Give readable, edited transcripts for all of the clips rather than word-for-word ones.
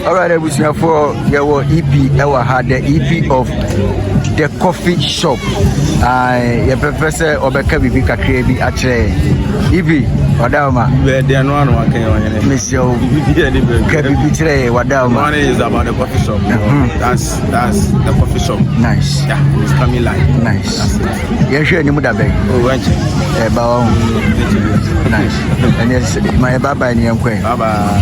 Alright, we see for your EP. Our had the EP of the coffee shop. Your professor Obeka Bibi Kakrebi actually. EP, Wadama. They are no one can. Monsieur Kabibi Tre, Wadama. One is about the coffee shop. That's the coffee shop. Nice. Yeah, it's coming live. Nice. You're sure you muda beg. Oh, wait. Nice. And yes, my baba and young queen. Baba.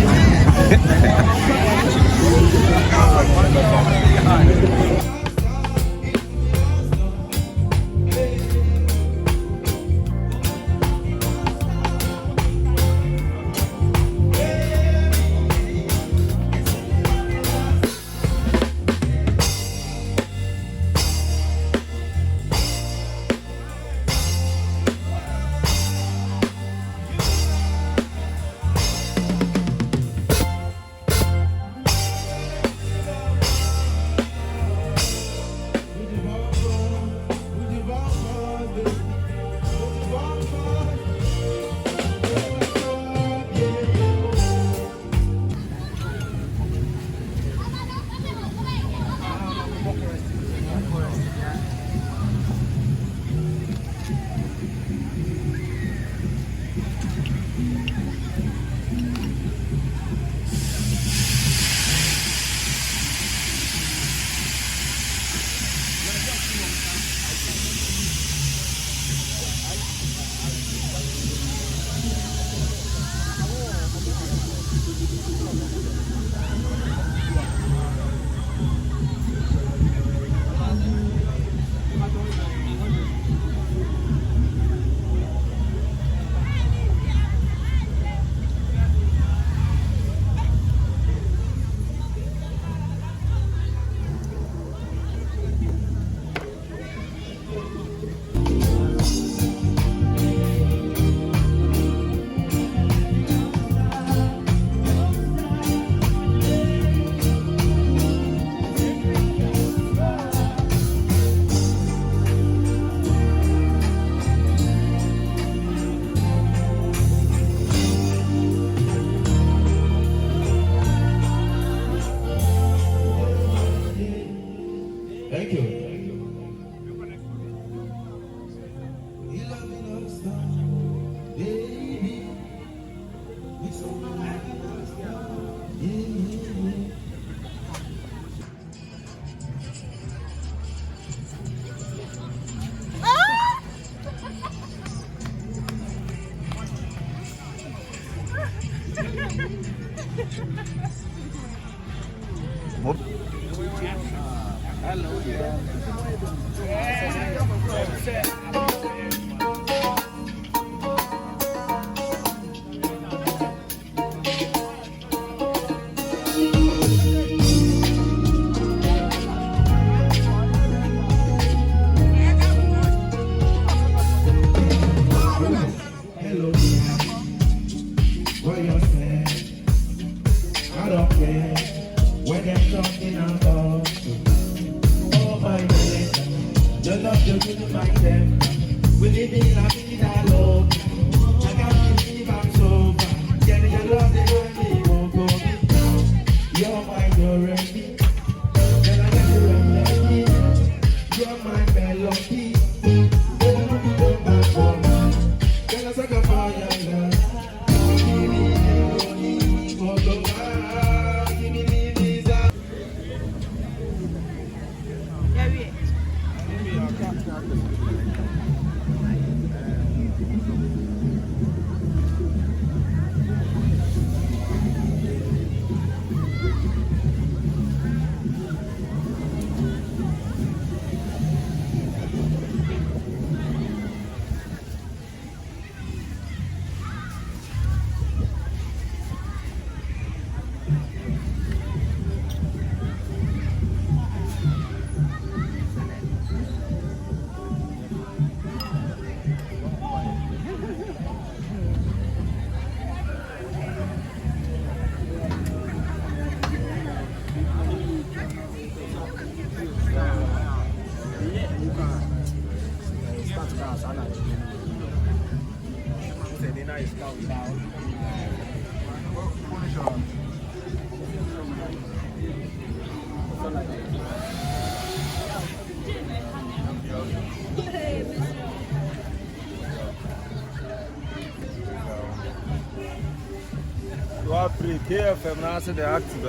KFM, now I said the active.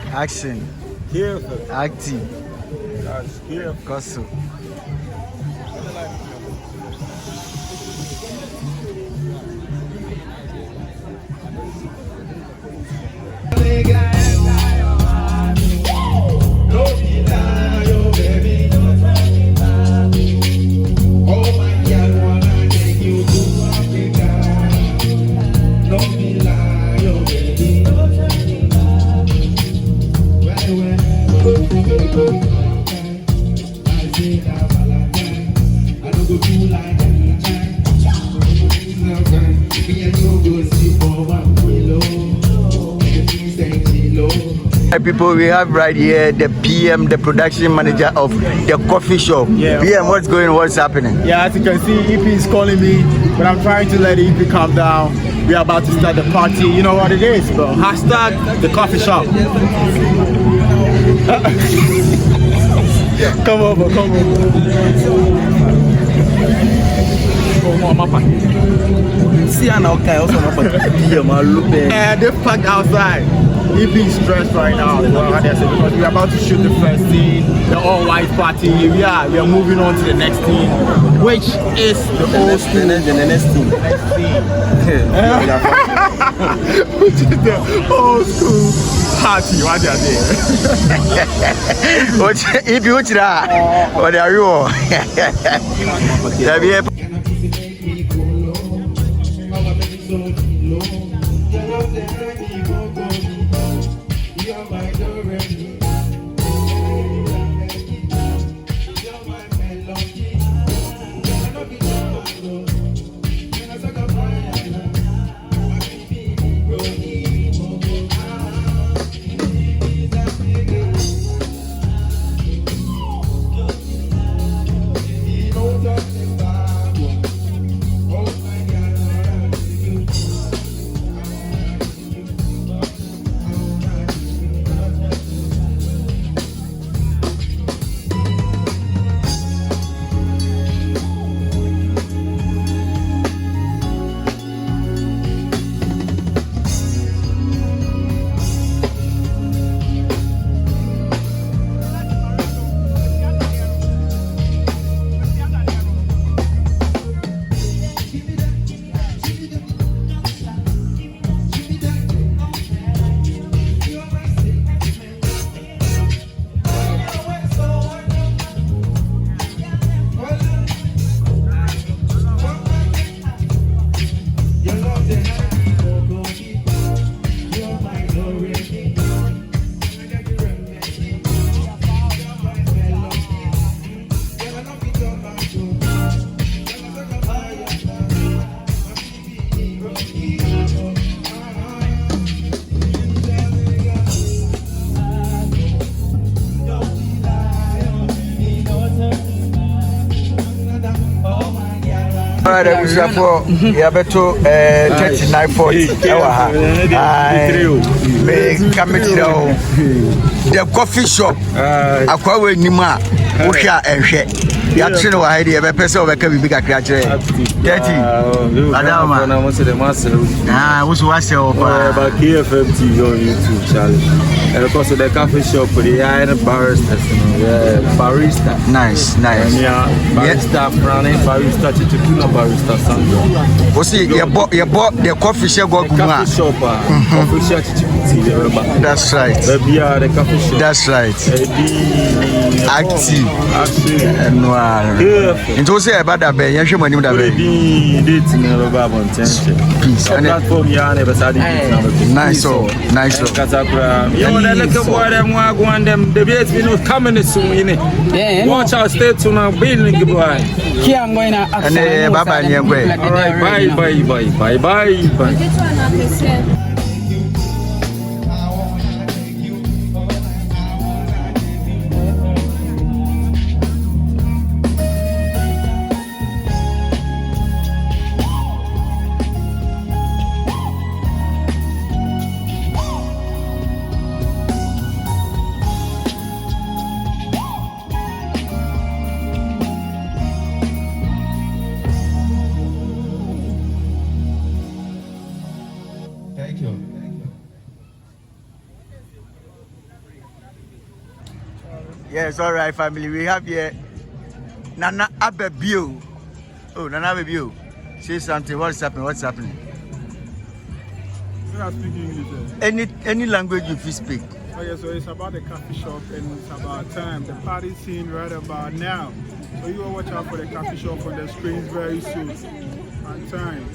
Action. KFM. Active. That's KFM. Koso. People, we have right here the PM, the production manager of the coffee shop. Yeah. PM, what's happening? Yeah, as you can see, EP is calling me, but I'm trying to let the EP calm down. We are about to start the party. You know what it is, bro? Hashtag the coffee shop. Come over, come over. See, I know, okay, also, And they packed outside. EP is stressed right now because we're about to shoot the first scene, the all-white party. We are moving on to the next scene, which is the old school. The next thing. Which is the old school party. What are they? If you try, what are you? Alright, for Yabeto 3940. The coffee shop. Akwawe Nima, Usha and She. Yatsino idea, a person of a big creature. 30. Madame, I was watching about KFM TV on YouTube, Charlie. And of course, the coffee shop for the iron baristas. Barista. Nice. Yeah, barista, running barista, Chichikuna barista, Sandra. What's it? You bought the coffee shop, coffee shop, coffee shop, That's right. The coffee shop. That's right. Active. And it was about that bay. You should money that bay. Nice. The base we know coming soon. Watch our state to now building goodbye. And bye. All right, bye. Yes, all right, family. We have here Nana Abebio. Oh, Nana Abebio. Say something. What's happening? What's happening? I speak English. Any language you feel speak. Okay, so it's about the coffee shop and it's about time. The party scene right about now. So you will watch out for the coffee shop on the screens very soon. On time.